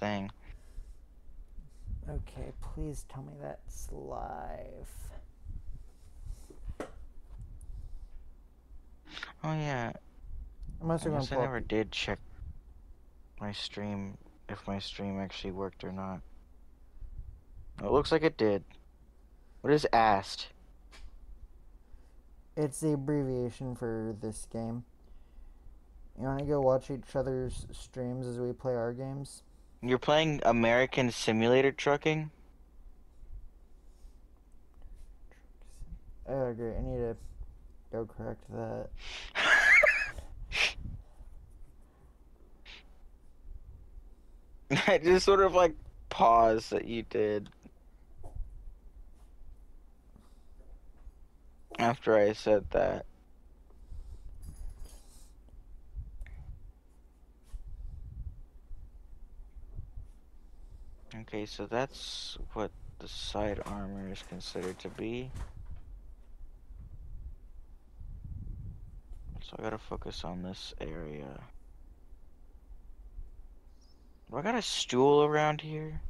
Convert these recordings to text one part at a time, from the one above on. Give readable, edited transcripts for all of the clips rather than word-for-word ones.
thing. Okay, please tell me that's live. Oh yeah, I'm also I going guess to I pull up. never did check my stream, if my stream actually worked or not. Oh, it looks like it did. What is AST? It's the abbreviation for this game. You want to go watch each other's streams as we play our games? You're playing American Simulator Trucking? Oh, great. I need to go correct that. I just sort of like paused that you did after I said that. Okay, so that's what the side armor is considered to be. So I gotta focus on this area. Do I got a stool around here?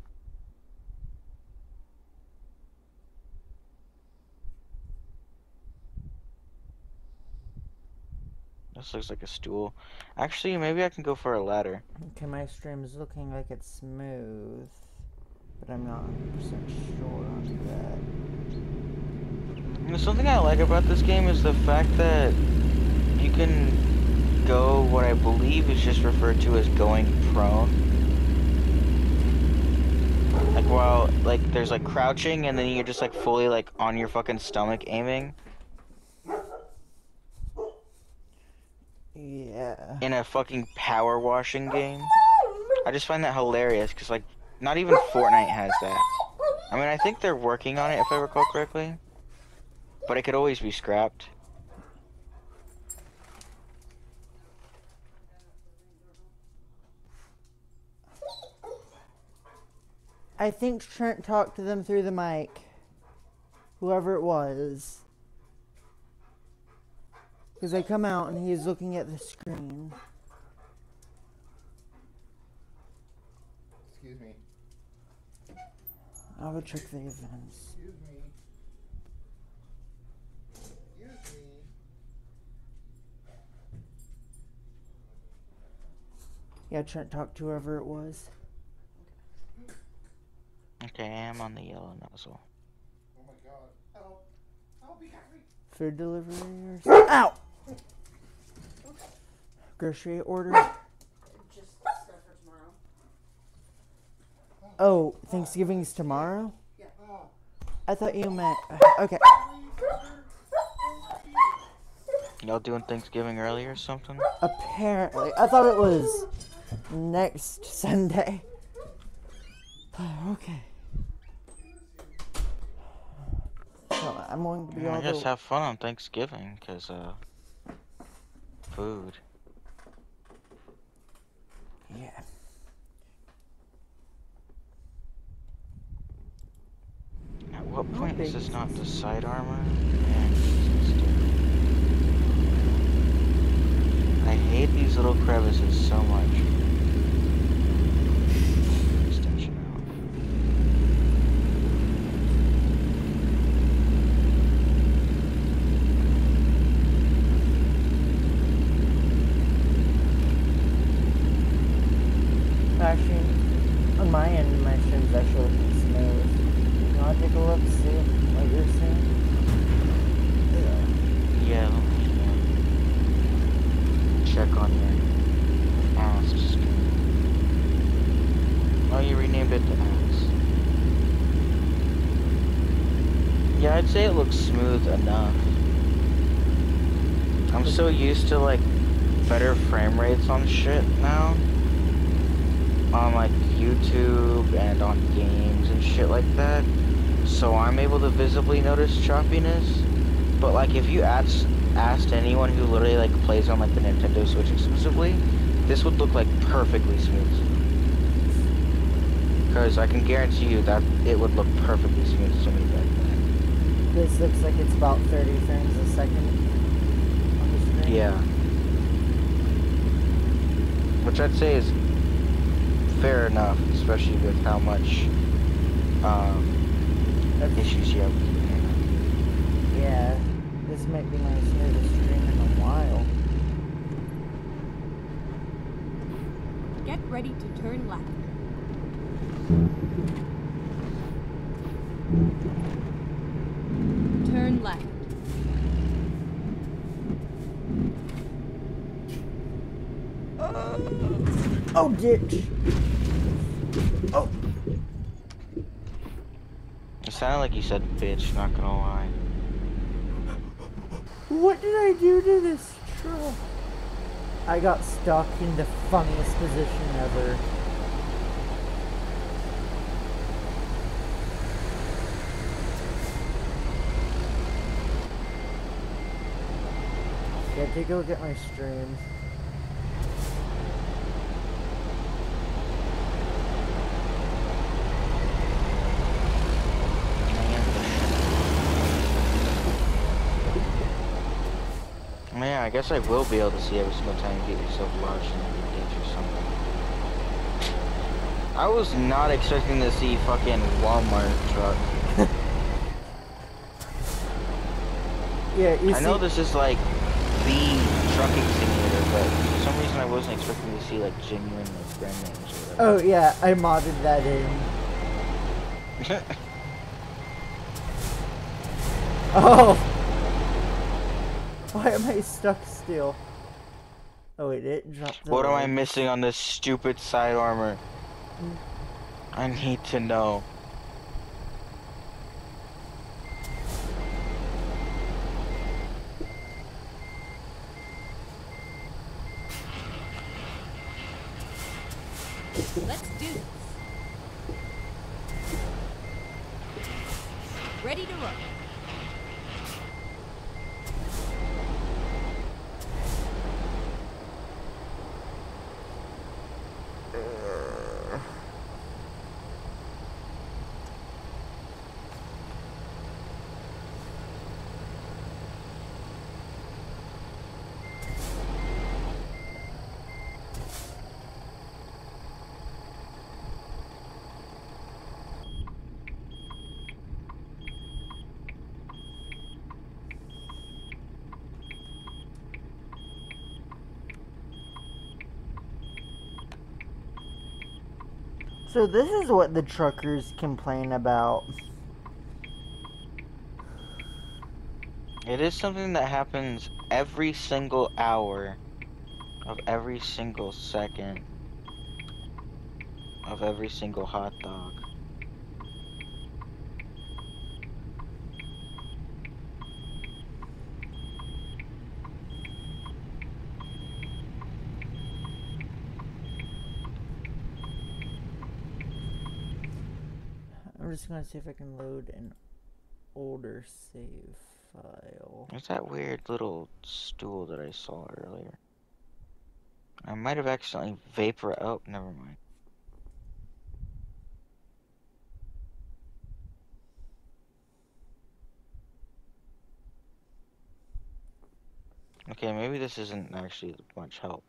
This looks like a stool. Actually, maybe I can go for a ladder. Okay, my stream is looking like it's smooth, but I'm not 100% sure on that. You know, something I like about this game is the fact that you can go what I believe is just referred to as going prone. Like while there's like crouching and then you're just like fully like on your fucking stomach aiming. Yeah. In a fucking power washing game. I just find that hilarious because like not even Fortnite has that. I mean, I think they're working on it if I recall correctly, but it could always be scrapped. I think Trent talked to them through the mic. Whoever it was. Because I come out and he's looking at the screen. Excuse me. I would check the events. Excuse me. Excuse me. Yeah, Trent talked to whoever it was. Okay, I am on the yellow nozzle. Oh my god. Help. Help me, Harry. Food delivery or something. Ow! Grocery order. Just stuff for tomorrow. Oh, Thanksgiving's tomorrow? Yeah. I thought you meant... Okay. Y'all doing Thanksgiving early or something? Apparently. I thought it was next Sunday. Okay. So I'm going to be I all guess the... have fun on Thanksgiving, cause food. Yeah. At what How point is big this is not this? the side armor? And it's still... I hate these little crevices so much. Extension off. Actually, on my end, my stream's actually looking smooth. You want to take a look, see what you're seeing? Yeah, let me check on your ass stream. Oh, you renamed it to ass. Yeah, I'd say it looks smooth enough. I'm so used to like better frame rates on shit now. On like YouTube and on games and shit like that. So I'm able to visibly notice choppiness. But like if you asked anyone who literally like plays on like the Nintendo Switch exclusively, this would look like perfectly smooth. Because I can guarantee you that it would look perfectly smooth to me back then. This looks like it's about 30 frames a second on the screen. Yeah. Which I'd say is fair enough, especially with how much issues you have with the internet. Yeah, this might be my smoothest stream in a while. Get ready to turn left. Turn left. Oh, ditch! Oh! It sounded like you said bitch, not gonna lie. What did I do to this truck? I got stuck in the funniest position ever. Yeah, take a look at my stream. Yeah, I guess I will be able to see every single time you get yourself lodged in a ditch or something. I was not expecting to see fucking Walmart truck. Yeah, you I see, know this is like the trucking simulator, but for some reason I wasn't expecting to see like genuine like brand names or whatever. oh yeah, I modded that in. Oh! Why am I stuck still? Oh wait, it dropped the What am I leg. missing on this stupid side armor? I need to know. Let's do this. Ready to roll. So this is what the truckers complain about. It is something that happens every single hour of every single second of every single hot dog. I'm just gonna see if I can load an older save file. There's that weird little stool that I saw earlier. I might have accidentally oh, never mind. Okay, maybe this isn't actually much help.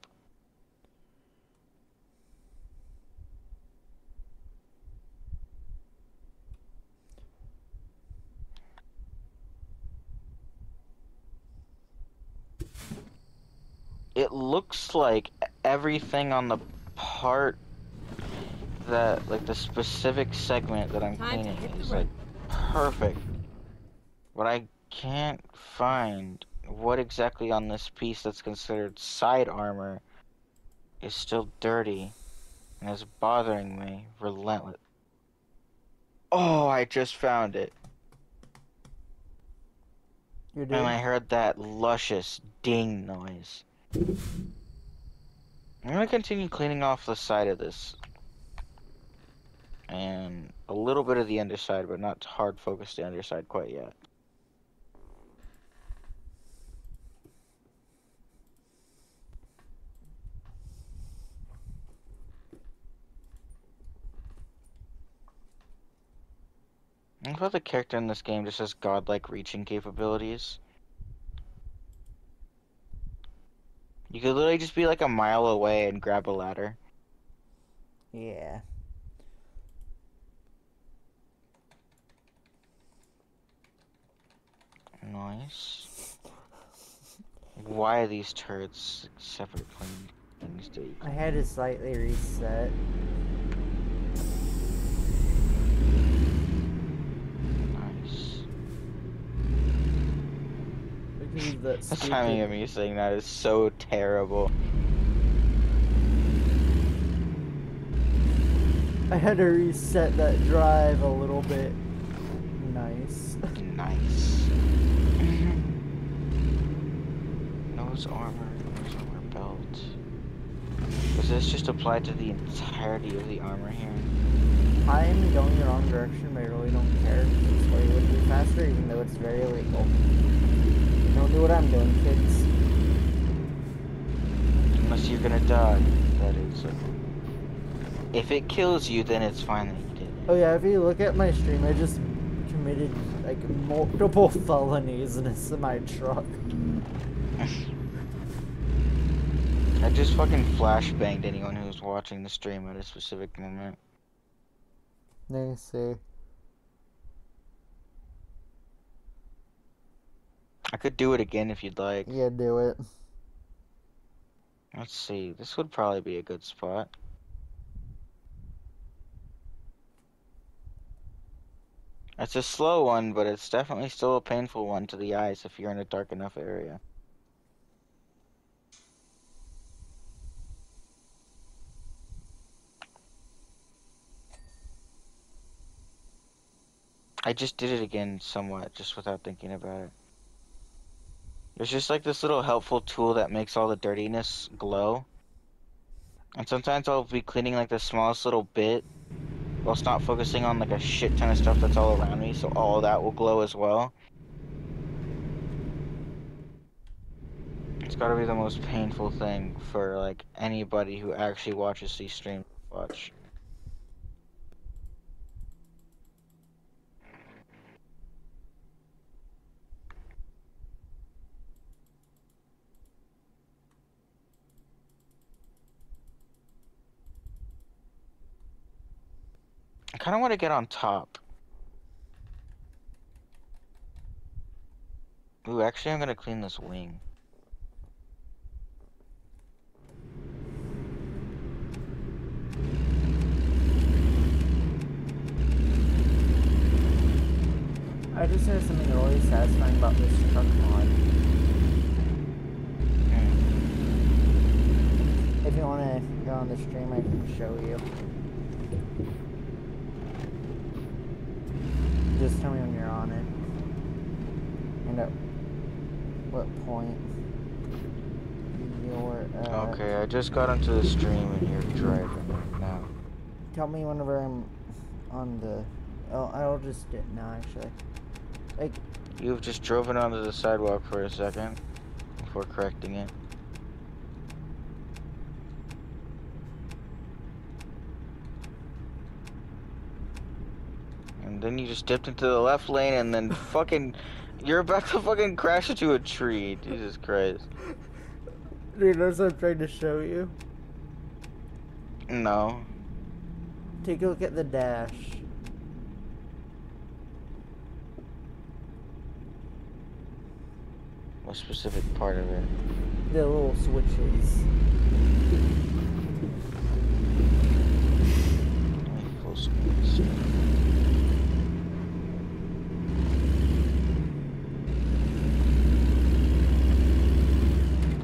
It looks like everything on the part that, like the specific segment that I'm Time to cleaning hit the is road. like perfect. But I can't find what exactly on this piece that's considered side armor is still dirty and is bothering me relentless. Oh, I just found it. You And did? I heard that luscious ding noise. I'm gonna continue cleaning off the side of this. And a little bit of the underside, but not hard focus the underside quite yet. I thought the character in this game just has godlike reaching capabilities. You could literally just be like a mile away and grab a ladder. Yeah. Nice. Why are these turrets separate things that you I had to slightly reset. Nice. Because of that The timing of stupid... me saying that is so terrible. I had to reset that drive a little bit. Nice. Nice. Nose armor belt. Does this just apply to the entirety of the armor here? I'm going the wrong direction, but I really don't care. It's way a little bit faster, even though it's very illegal. Don't do what I'm doing, kids. Unless you're gonna die, that is. If it kills you, then it's fine that you did it. Oh yeah, if you look at my stream, I just committed like multiple felonies in a semi-truck. I just fucking flashbanged anyone who was watching the stream at a specific moment. Let me see. I could do it again if you'd like. Yeah, do it. Let's see. This would probably be a good spot. It's a slow one, but it's definitely still a painful one to the eyes if you're in a dark enough area. I just did it again somewhat, just without thinking about it. There's just like this little helpful tool that makes all the dirtiness glow. And sometimes I'll be cleaning like the smallest little bit whilst not focusing on like a shit ton of stuff that's all around me, so all that will glow as well. It's gotta be the most painful thing for like anybody who actually watches these streams to watch. I kinda wanna get on top. Ooh, actually I'm gonna clean this wing. I just heard something really satisfying about this truck mod. If you want to go on the stream, I can show you. Just tell me when you're on it. And at what point you're Okay, I just got into the stream and you're driving right now. Tell me whenever I'm on the... Oh, I'll just do it now, actually. Like... You've just driven onto the sidewalk for a second before correcting it. And then you just dipped into the left lane and then fucking... You're about to fucking crash into a tree. Jesus Christ. Dude, that's what I'm trying to show you. No. Take a look at the dash. What specific part of it? The little switches. Full screen.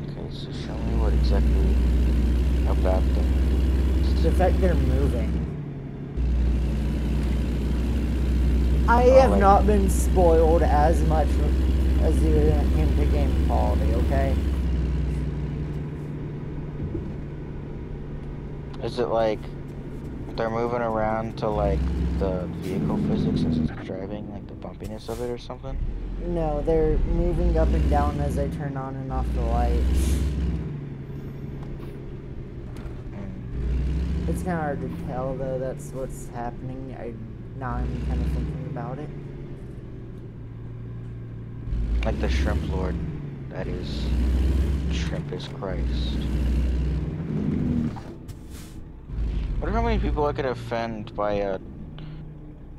Okay, so show me what exactly about them. The fact they're moving. I have like- not been spoiled as much as you into game quality, okay? Is it like they're moving around to like the vehicle physics as it's driving, like the bumpiness of it or something? No, they're moving up and down as I turn on and off the lights. It's kind of hard to tell though, that's what's happening. Now I'm kind of thinking about it. Like the shrimp lord, that is, shrimp is Christ. Wonder how many people I could offend by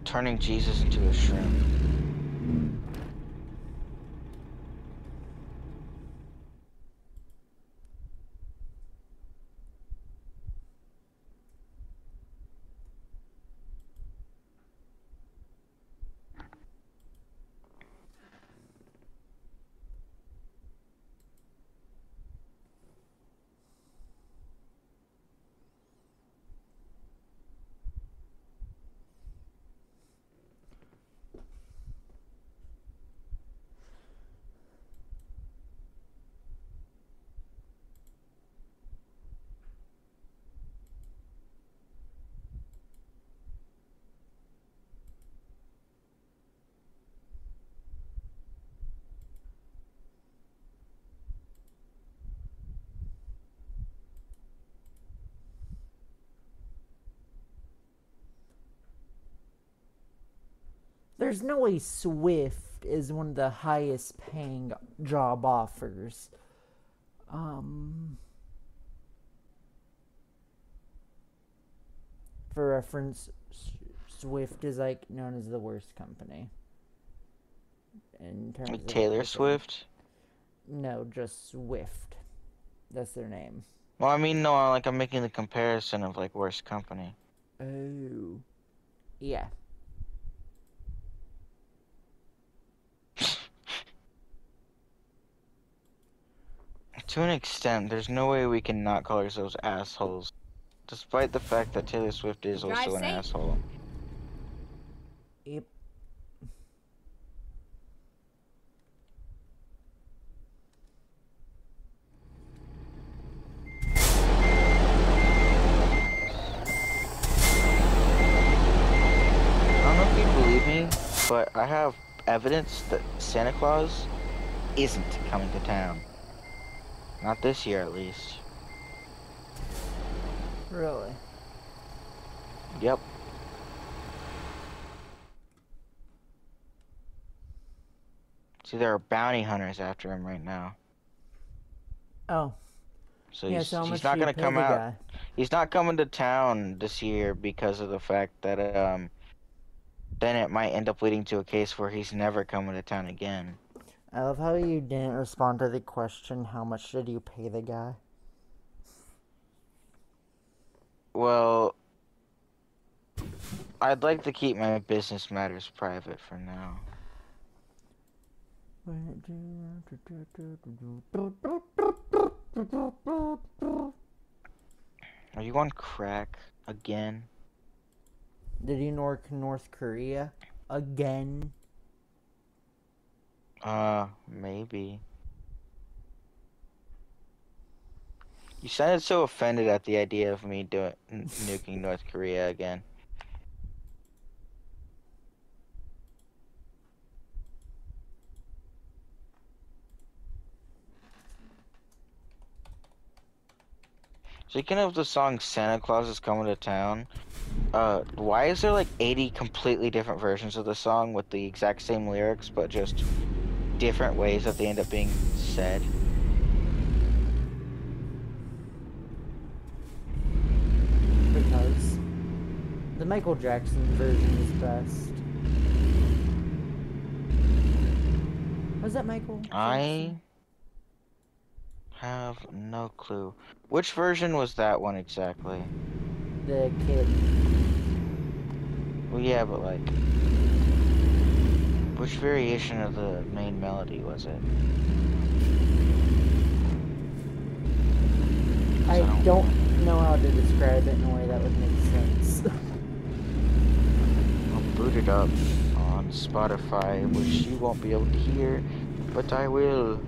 turning Jesus into a shrimp. There's no way Swift is one of the highest paying job offers. For reference, Swift is like known as the worst company in terms Like of Taylor everything. Swift? No, just Swift. That's their name. Well, I mean, no, like I'm making the comparison of like worst company. Oh. Yeah. To an extent, there's no way we can not call ourselves assholes, despite the fact that Taylor Swift is Drive also an safe. asshole. Yep. I don't know if you believe me, but I have evidence that Santa Claus isn't coming to town. Not this year, at least. Really? Yep. See, there are bounty hunters after him right now. Oh. So Yeah, so how he's much not do you gonna pay come the out. guy? He's not coming to town this year because of the fact that then it might end up leading to a case where he's never coming to town again. I love how you didn't respond to the question, how much did you pay the guy? Well, I'd like to keep my business matters private for now. Are you on crack again? Did you North Korea? Again? Maybe. You sounded so offended at the idea of me nuking North Korea again. Speaking of the song Santa Claus is Coming to Town, why is there like 80 completely different versions of the song with the exact same lyrics, but just different ways that they end up being said? Because the Michael Jackson version is best. Was that Michael Jackson? I have no clue. Which version was that one exactly? The kid. Well, yeah, but like, which variation of the main melody was it? I don't know how to describe it in a way that would make sense. I'll boot it up on Spotify, which you won't be able to hear, but I will.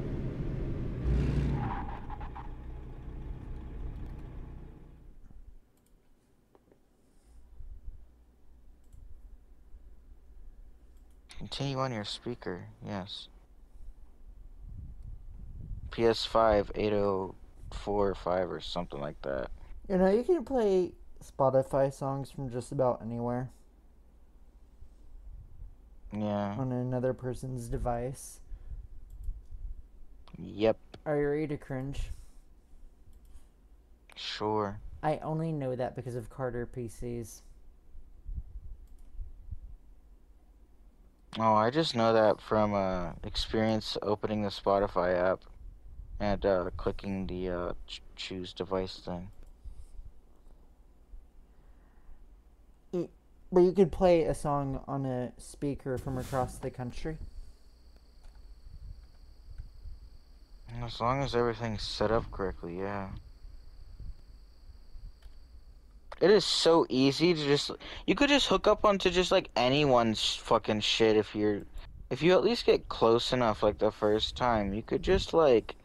Continue on your speaker, yes. PS5 8045 or something like that. You know, you can play Spotify songs from just about anywhere Yeah. on another person's device. Yep. Are you ready to cringe? Sure. I only know that because of Carter PCs. Oh, I just know that from experience opening the Spotify app and clicking the choose device thing. But you could play a song on a speaker from across the country. As long as everything's set up correctly, yeah. It is so easy to just, you could just hook up onto just like anyone's fucking shit if you at least get close enough like the first time. You could just like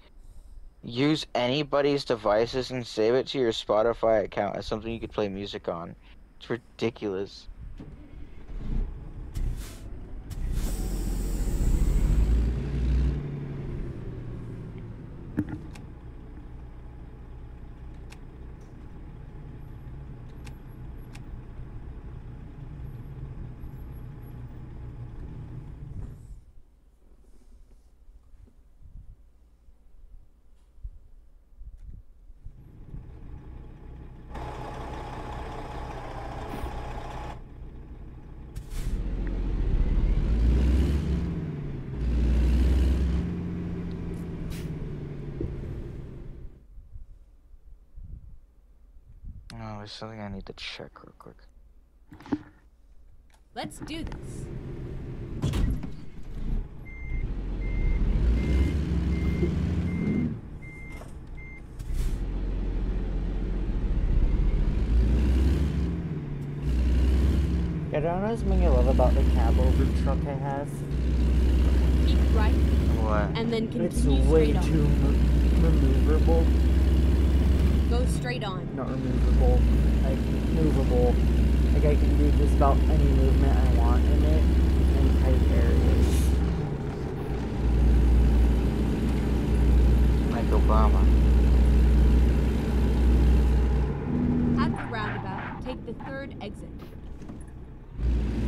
use anybody's devices and save it to your Spotify account as something you could play music on. It's ridiculous. Oh, there's something I need to check real quick. Let's do this. I don't know something I love about the cab over truck I have. Keep right, What? and then It's continue way straight too on. removable. Go straight on. Not removable, like movable. Like I can do just about any movement I want in it in tight areas. Like Obama. At the roundabout, take the third exit.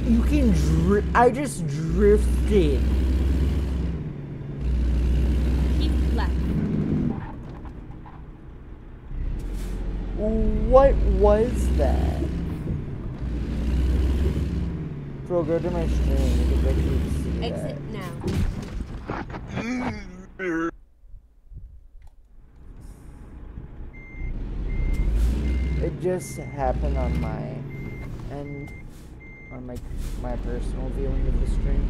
You can I just drifted. Keep left. What was that? Bro, go to my stream because I can see Exit now. It just happened on my end, on my personal viewing of the stream,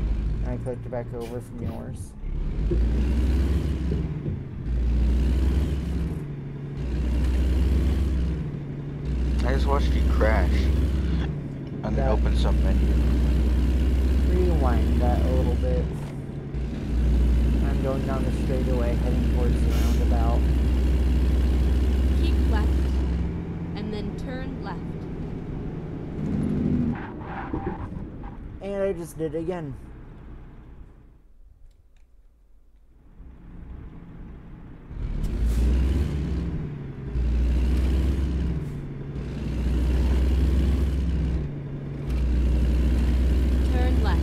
and I clicked back over from yours. I just watched you crash and then open some menu. Rewind that a little bit. I'm going down the straightaway heading towards the roundabout. Keep left, and then turn left. And I just did it again. Turn left.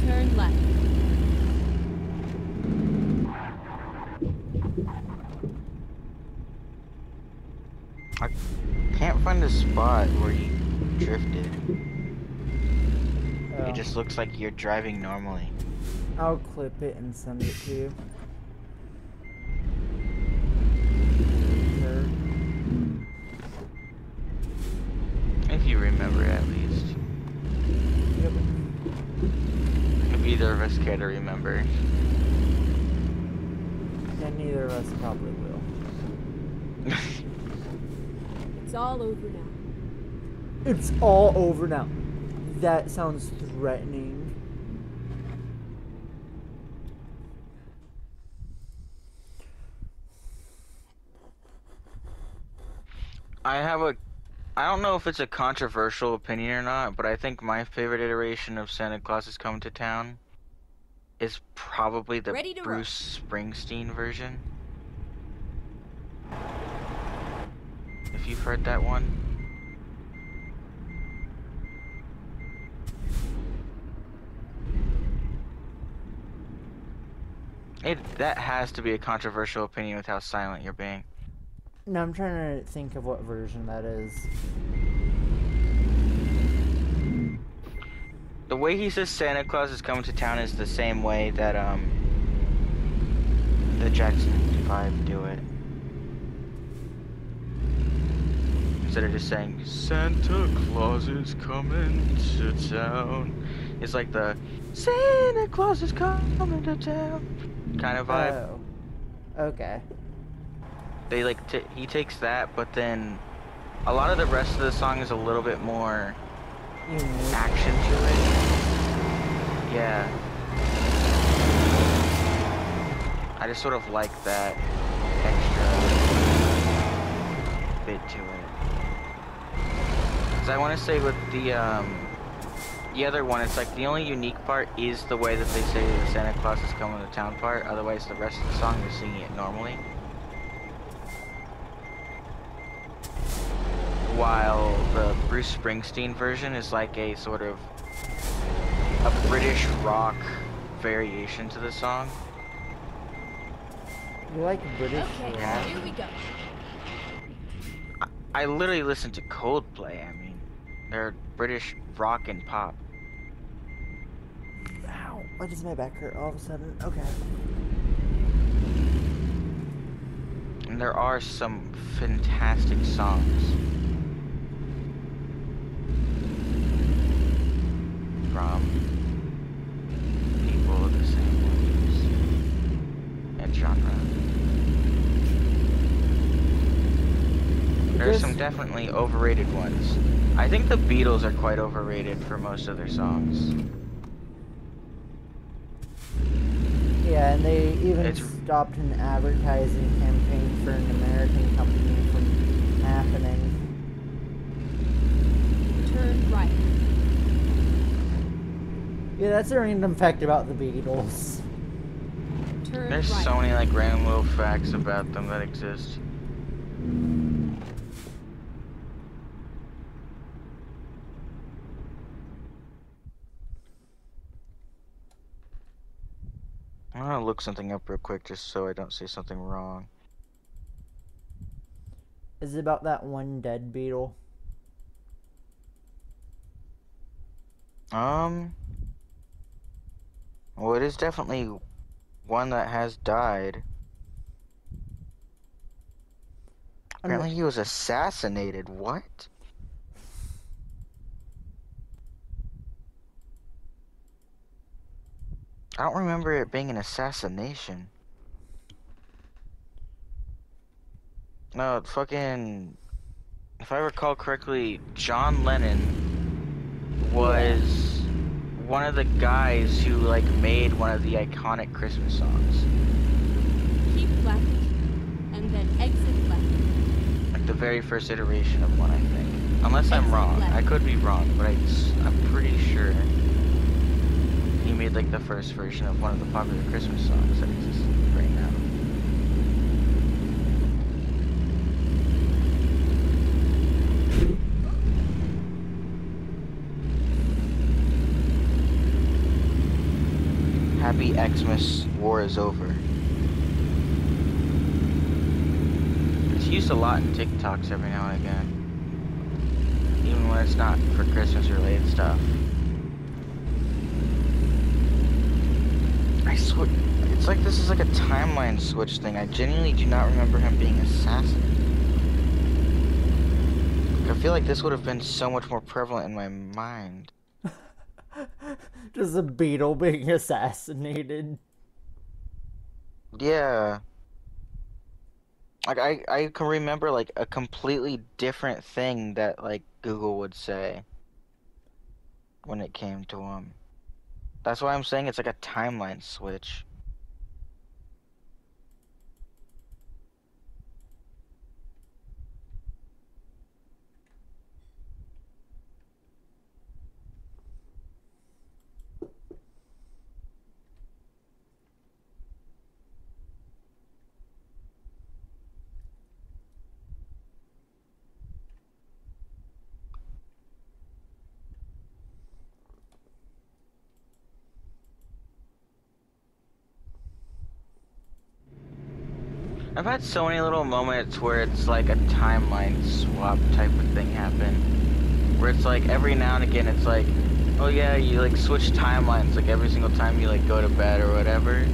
Turn left. I can't find a spot where you drifted. Oh. It just looks like you're driving normally. I'll clip it and send it to you. If you remember at least. Yep. If either of us care to remember. And neither of us probably will. It's all over now. It's all over now. That sounds threatening. I don't know if it's a controversial opinion or not, but I think my favorite iteration of Santa Claus is Coming to Town is probably the Ready to Bruce Springsteen version. If you've heard that one. That has to be a controversial opinion with how silent you're being. No, I'm trying to think of what version that is. The way he says Santa Claus is coming to town is the same way that the Jackson 5 do it. Instead of just saying Santa Claus is coming to town, it's like the Santa Claus is coming to town kind of vibe. Oh. Okay. They like he takes that, but then a lot of the rest of the song is a little bit more Unique. action to it. Yeah. I just sort of like that extra bit to it. Cause I want to say with the other one, it's like the only unique part is the way that they say the Santa Claus is coming to town part. Otherwise, the rest of the song, they're singing it normally. While the Bruce Springsteen version is like a sort of a British rock variation to the song. You like British Okay, rock? here we go. I literally listen to Coldplay. I mean, they're British rock and pop. Ow! Why does my back hurt all of a sudden? Okay. And there are some fantastic songs from people of the same beliefs and genre. There's some definitely overrated ones. I think the Beatles are quite overrated for most of their songs. Yeah, and they even It's stopped an advertising campaign for an American company from happening. Turn right. Yeah, that's a random fact about the Beatles. Turn there's right. so many like random little facts about them that exist. I'm gonna look something up real quick just so I don't say something wrong. Is it about that one dead Beatle? Well, it is definitely one that has died. Apparently he was assassinated. What? I don't remember it being an assassination. No, fucking... If I recall correctly, John Lennon was one of the guys who, like, made one of the iconic Christmas songs. Keep left, and then exit left. Like, the very first iteration of one, I think. Unless I'm Exit wrong. left. I could be wrong, but I'm pretty sure he made, like, the first version of one of the popular Christmas songs that exists right now. Happy Xmas, war is over. It's used a lot in TikToks every now and again. Even when it's not for Christmas related stuff. I swear, it's like this is like a timeline switch thing. I genuinely do not remember him being assassinated. I feel like this would have been so much more prevalent in my mind. Just a Beatle being assassinated. Yeah. Like, I can remember, like, a completely different thing that, like, Google would say when it came to him. That's why I'm saying it's like a timeline switch. I've had so many little moments where it's like a timeline swap type of thing happen. Where it's like every now and again it's like, oh yeah, you like switch timelines like every single time you like go to bed or whatever.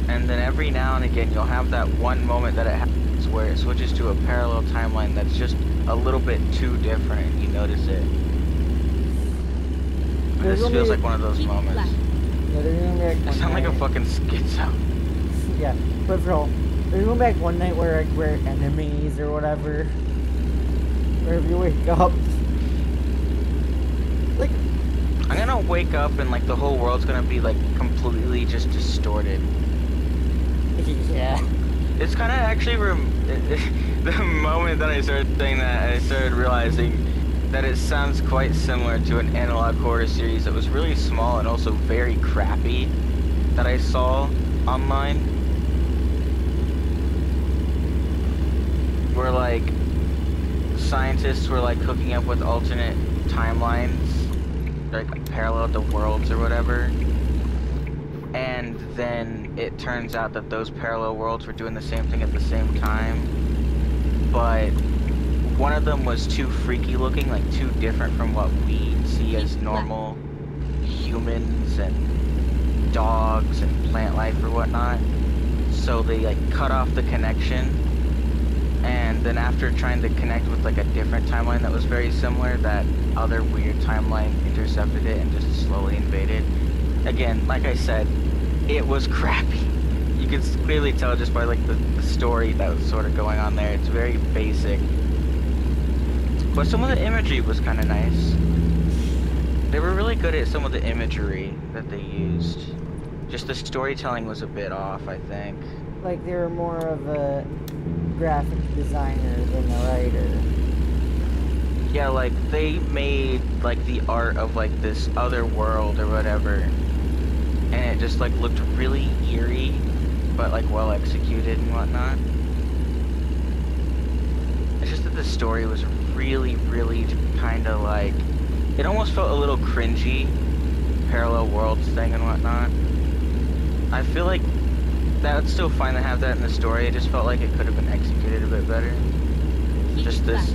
And then every now and again you'll have that one moment that it happens where it switches to a parallel timeline that's just a little bit too different and you notice it. This feels like one of those moments. Yeah, they're going back I one sound like a night. fucking schizo. Yeah, but for real, they're going back one night where like, we're enemies or whatever. Or if you wake up, like, I'm gonna wake up and like the whole world's gonna be like completely just distorted. yeah. It's kind of actually the moment that I started saying that, I started realizing that it sounds quite similar to an analog horror series that was really small and also very crappy that I saw online. Where like scientists were like hooking up with alternate timelines, like parallel to worlds or whatever. And then it turns out that those parallel worlds were doing the same thing at the same time. But one of them was too freaky looking, like too different from what we see as normal humans and dogs and plant life or whatnot. So they like cut off the connection. And then after trying to connect with like a different timeline that was very similar, that other weird timeline intercepted it and just slowly invaded. Again, like I said, it was crappy. You can clearly tell just by like the story that was sort of going on there. It's very basic. But some of the imagery was kind of nice. They were really good at some of the imagery that they used. Just the storytelling was a bit off, I think. Like, they were more of a graphic designer than a writer. Yeah, like, they made, like, the art of, like, this other world or whatever. And it just, like, looked really eerie, but, like, well executed and whatnot. It's just that the story was really, really kind of, like... It almost felt a little cringy. Parallel worlds thing and whatnot. I feel like that would still fine to have that in the story. It just felt like it could have been executed a bit better. Just this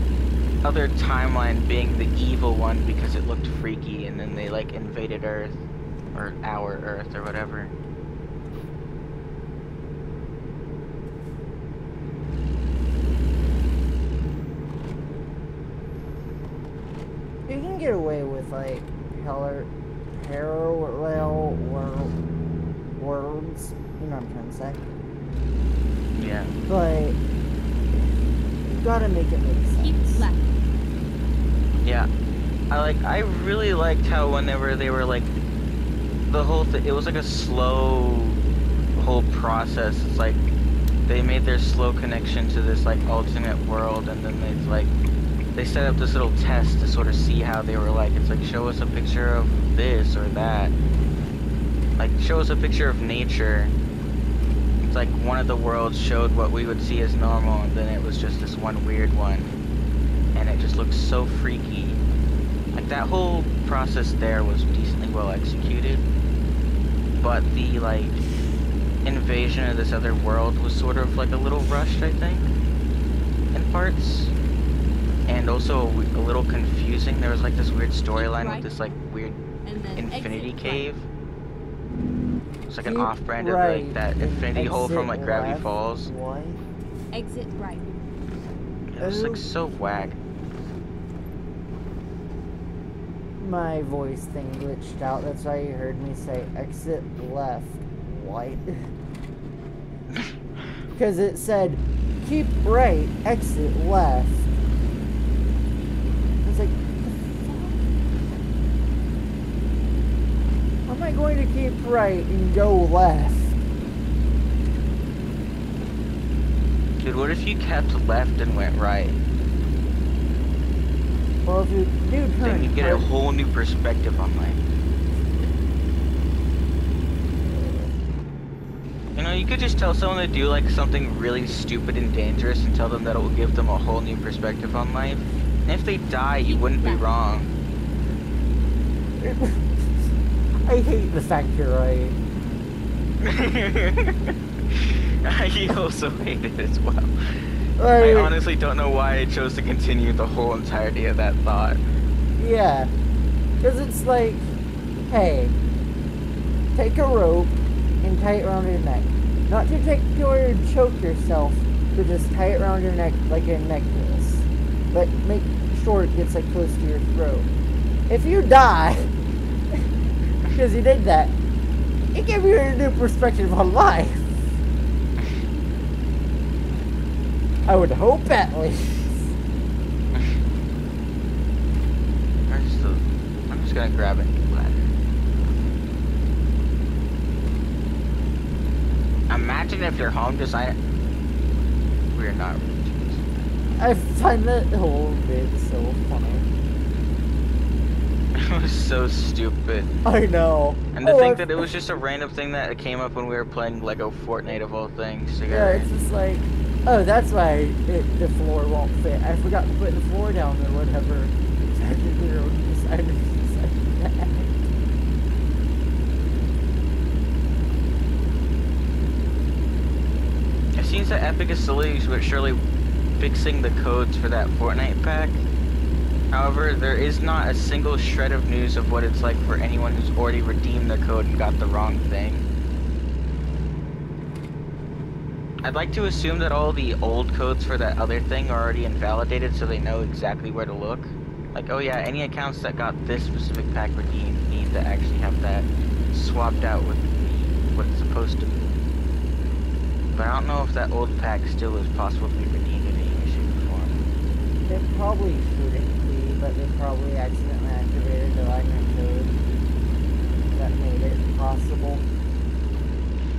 other timeline being the evil one because it looked freaky, and then they like invaded Earth, or our Earth, or whatever. You can get away with like parallel worlds. You know what I'm trying to say. Yeah. But you gotta make it make sense. Keep left. Yeah. I really liked how whenever they were like, the whole thing, it was like a slow whole process. It's like, they made their slow connection to this like alternate world, and then they set up this little test to sort of see how they were like. It's like, show us a picture of this or that. Like, show us a picture of nature. It's like one of the worlds showed what we would see as normal, and then it was just this one weird one. And it just looked so freaky. Like, that whole process there was decently well executed. But the, like, invasion of this other world was sort of like a little rushed, I think, in parts. And also a little confusing. There was like this weird storyline with this like weird infinity cave. It's like an off-brand of like that infinity hole from like Gravity Falls. What? Exit right. It was like so whack. My voice thing glitched out. That's why you heard me say exit left. What? Because it said keep right, exit left. I was like, how am I going to keep right and go left? Dude, what if you kept left and went right? Well, if you do turn, Then you get a whole new perspective on life. You know, you could just tell someone to do like something really stupid and dangerous and tell them that it will give them a whole new perspective on life. And if they die, you wouldn't be wrong. I hate the fact you're right. I also hate it as well. I Like, honestly don't know why I chose to continue the whole entirety of that thought. yeah. Because it's like, hey, take a rope and tie it around your neck. Not to take or choke yourself, but just tie it around your neck like a necklace. But make sure it gets like close to your throat. If you die, because you did that, it gave you a new perspective on life. I would hope at least. I'm just gonna grab a new ladder. Imagine if your home design. We're not really. I find that whole bit so funny. It was so stupid. I know. And to think that it was just a random thing that came up when we were playing Lego Fortnite of all things Yeah, together. it's just like, oh, that's why the floor won't fit. I forgot to put the floor down or whatever. Their own designers decided that. It seems that Epic is surely fixing the codes for that Fortnite pack. However, there is not a single shred of news of what it's like for anyone who's already redeemed their code and got the wrong thing. I'd like to assume that all the old codes for that other thing are already invalidated so they know exactly where to look. Like, oh yeah, any accounts that got this specific pack redeemed need to actually have that swapped out with what it's supposed to be. But I don't know if that old pack still is possible to be redeemed in any way, shape, or form. It probably shouldn't be, but they probably accidentally activated the lightning code that made it possible.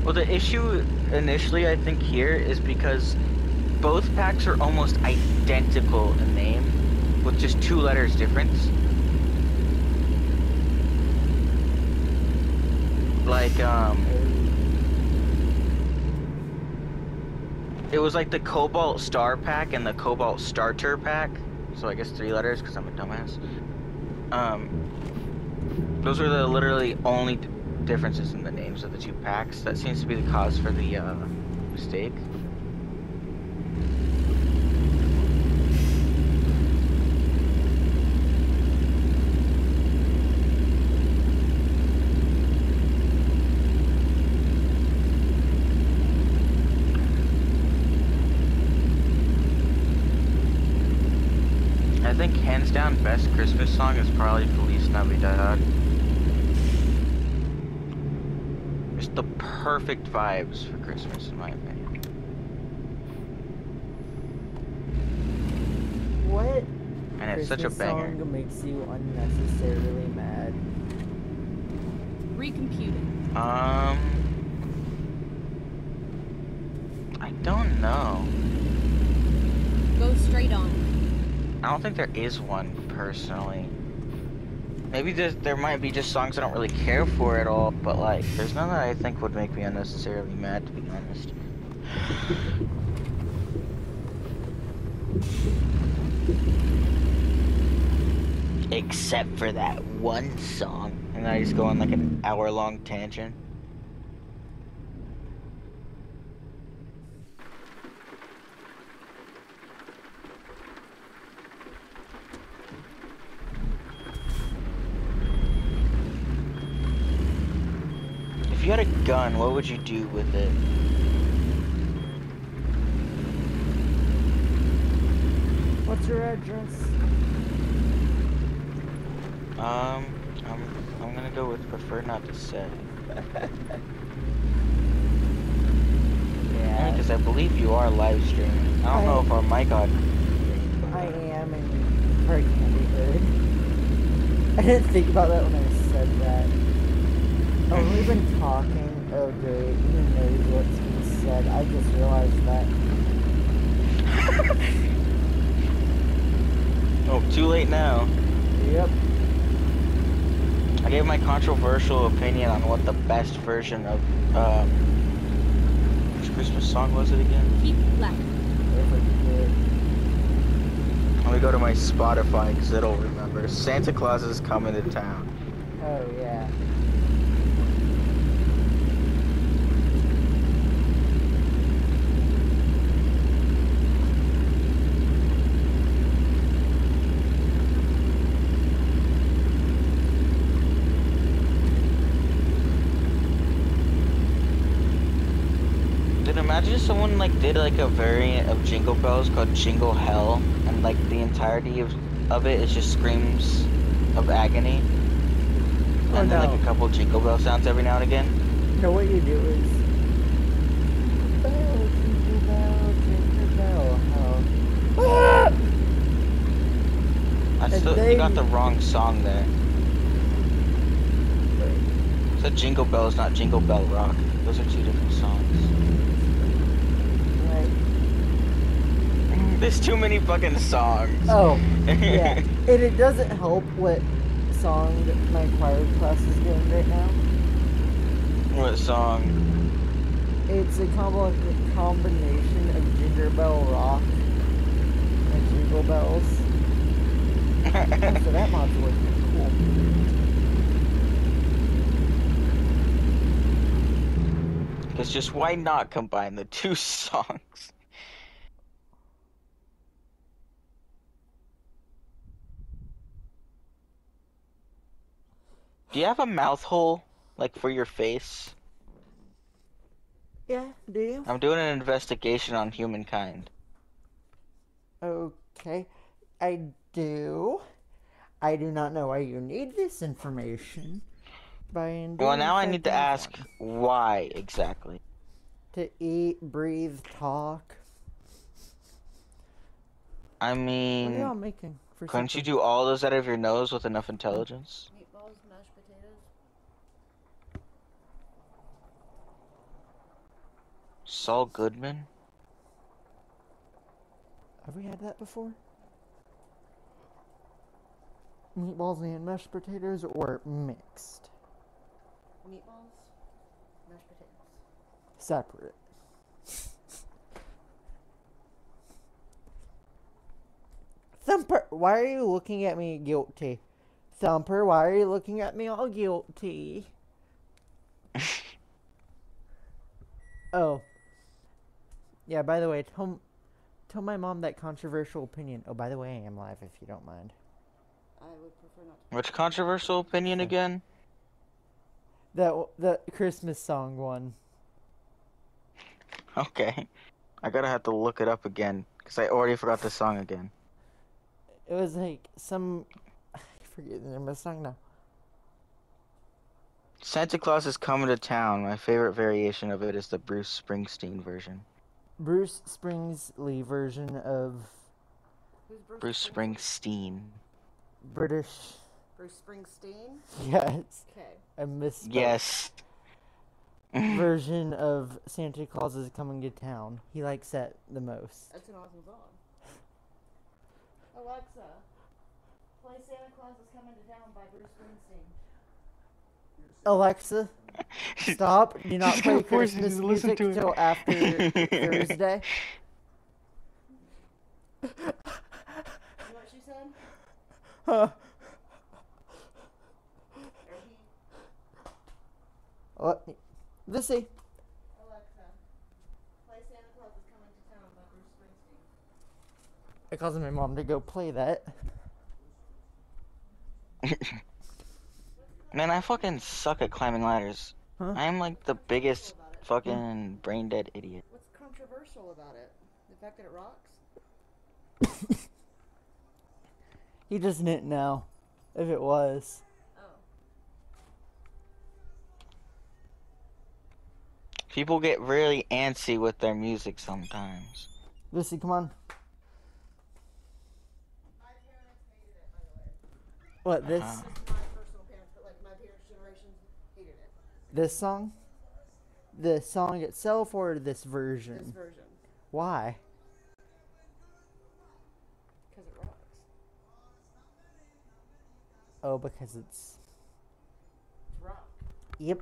Well, the issue initially, I think, here is because both packs are almost identical in name, with just 2 letters difference. Like, it was like the Cobalt Star pack and the Cobalt Starter pack. So I guess 3 letters, because I'm a dumbass. Those were the literally only differences in the names of the 2 packs. That seems to be the cause for the mistake. I think hands down best Christmas song is probably Feliz Navidad. Just the perfect vibes for Christmas in my opinion. What And it's such a Christmas banger. song makes you unnecessarily mad? Recomputing. I don't know. Go straight on. I don't think there is one personally. Maybe there might be just songs I don't really care for at all, but like, there's none that I think would make me unnecessarily mad, to be honest. Except for that one song, and I just go on like an hour-long tangent. If you had a gun, what would you do with it? What's your address? I'm gonna go with prefer not to say. Yeah. Because I believe you are live streaming. I don't know if our mic audio. I am, and probably can't be heard. I didn't think about that when I said that. Oh, we've been talking. Oh, great. Who knows what's been said? I just realized that. Oh, too late now. Yep. I gave my controversial opinion on what the best version of, which Christmas song was it again? Keep left. Let me go to my Spotify, because it'll remember. Santa Claus is coming to town. Oh, yeah. like did like a variant of Jingle Bells called Jingle Hell, and like the entirety of it is just screams of agony, Oh and then no. like a couple Jingle Bell sounds every now and again. No, what you do is bell, jingle bell, how. Ah! And You got then the wrong song there. It's a Jingle Bells, not Jingle Bell Rock. Those are two different songs. right. There's too many fucking songs. Oh, yeah. And it doesn't help what song my choir class is doing right now. What song? It's a combination of Ginger Bell Rock and Jingle Bells. So that mod's working. Cool. Because just why not combine the two songs? Do you have a mouth hole, like for your face? Yeah, do you? I'm doing an investigation on humankind. Okay, I do. I do not know why you need this information. Well, now I need to ask why exactly. To eat, breathe, talk. I What are mean, y'all making for couldn't you supper? do all those out of your nose with enough intelligence? Meatballs, mashed potatoes. Saul Goodman? Have we had that before? Meatballs and mashed potatoes or mixed? Meatballs, mashed potatoes. Separate. Thumper, why are you looking at me guilty? Thumper, why are you looking at me all guilty? Oh. Yeah, by the way, tell my mom that controversial opinion. Oh, by the way, I am live if you don't mind. I would prefer not to. Which controversial opinion again? The Christmas song one. Okay. I gotta have to look it up again, because I already forgot the song again. It was like some... I forget the name of the song now. Santa Claus is Coming to Town. My favorite variation of it is the Bruce Springsteen version. Bruce Springsteen version of Who's Bruce Springsteen. British. Bruce Springsteen? Yes. Okay. I misspoke. Yes. Version of Santa Claus is Coming to Town. He likes that the most. That's an awesome song. Alexa, play Santa Claus is Coming to Town by Bruce Springsteen. Alexa, stop. Do not She's play gonna force you Christmas to listen music to it. till after Thursday. You know what she said? Huh. Let me... Missy. Alexa, play Santa Claus is Coming to Town by Bruce Springsteen. I caused my mom to go play that. Man, I fucking suck at climbing ladders. Huh? I am like the biggest fucking brain dead idiot. What's controversial about it? The fact that it rocks? He just didn't know if it was. Oh. People get really antsy with their music sometimes. Missy, come on. My parents hated it, by the way. What, this? Uh-huh. My personal parents, but like my parents' generation hated it. This song? The song itself or this This version? version. Why? Because it rocks. Oh, because it's... It's rock. Yep.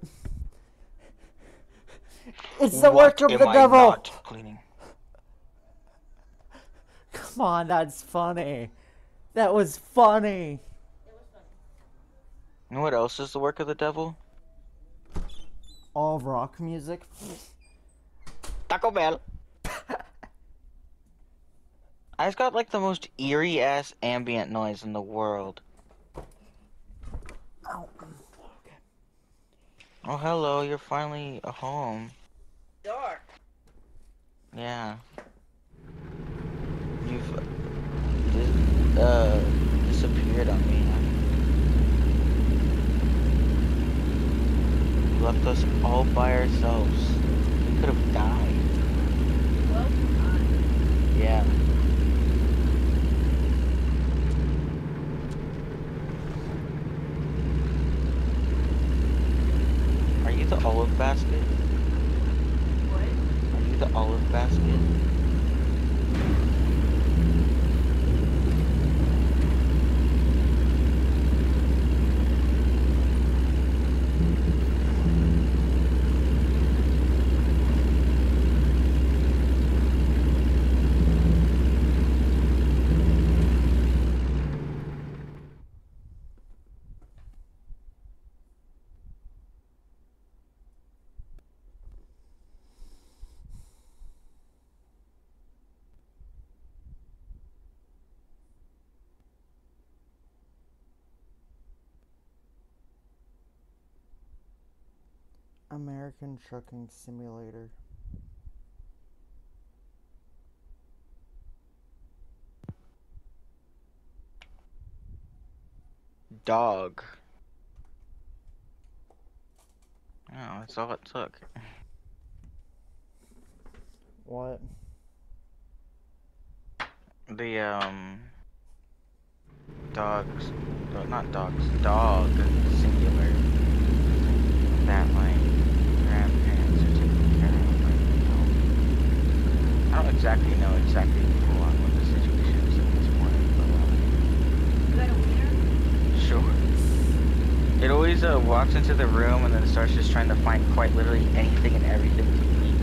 It's the What work of am the I devil! not cleaning? Come on, that's funny. That was funny. It was funny. You know what else is the work of the devil? All rock music. Taco Bell. I just got like the most eerie ass ambient noise in the world. Ow. Oh, hello, you're finally home. Dark. Yeah. You've disappeared on me. You left us all by ourselves. We could have died. Well, Yeah. Are you the olive basket? what? Are you the olive basket? American Trucking Simulator. Dog. Oh, that's all it took. What? The dogs, not dogs, dog singular. That my grandparents are taking care of. I don't exactly know exactly full on what the situation is at this point, You got a wiener? but sure. It always walks into the room and then starts just trying to find quite literally anything and everything to eat,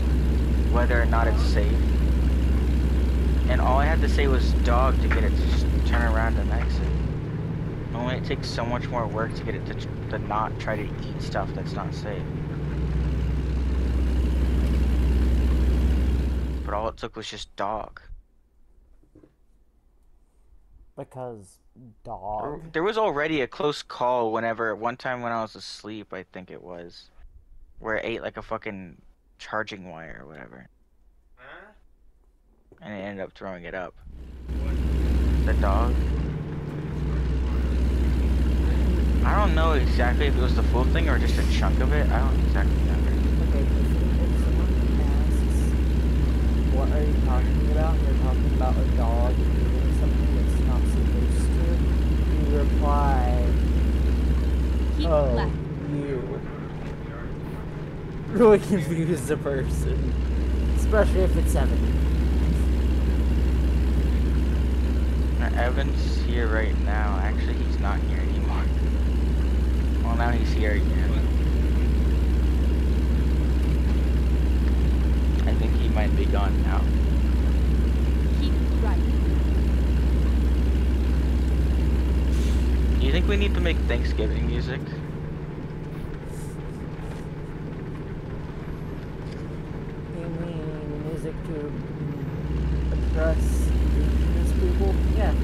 whether or not it's safe. And all I had to say was dog to get it to just turn around and exit. Only it takes so much more work to get it to not try to eat stuff that's not safe. But all it took was just dog. Because dog. There was already a close call one time when I was asleep, I think it was, where it ate like a fucking charging wire or whatever. Huh? And it ended up throwing it up. The dog? I don't know exactly if it was the full thing or just a chunk of it. I don't exactly remember. Okay, if someone asks, what are you talking about? And they're talking about a dog eating something it's not supposed to. You reply, Keep oh, left. you. Really confuse the person. Especially if it's Evan. Now, Evan's here right now. Actually, he's not here anymore. Well, now he's here again. I think he might be gone now. Keep right. Do you think we need to make Thanksgiving music? You mean music to address indigenous people? Yeah.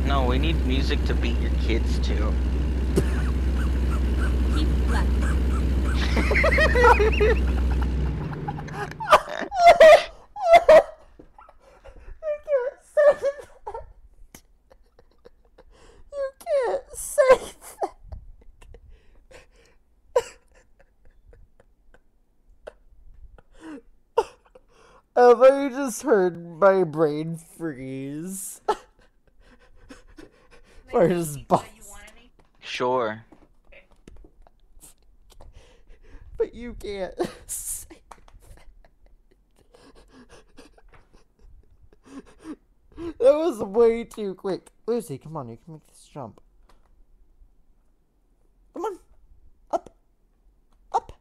No, we need music to beat your kids to. Keep left. You can't say that. Have I just heard my brain freeze? Or just bust. Sure. But you can't say that. That was way too quick. Lucy, come on, you can make this jump. Come on. Up. Up.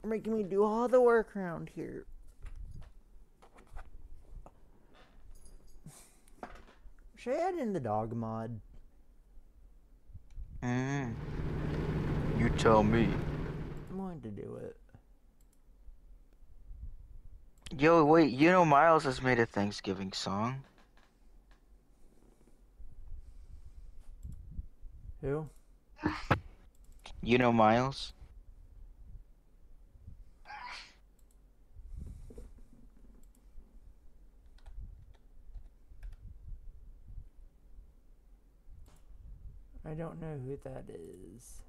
You're making me do all the work around here. Should I add in the dog mod? You tell me. I'm going to do it. Yo, wait, you know Miles has made a Thanksgiving song? Who? You know Miles? I don't know who that is.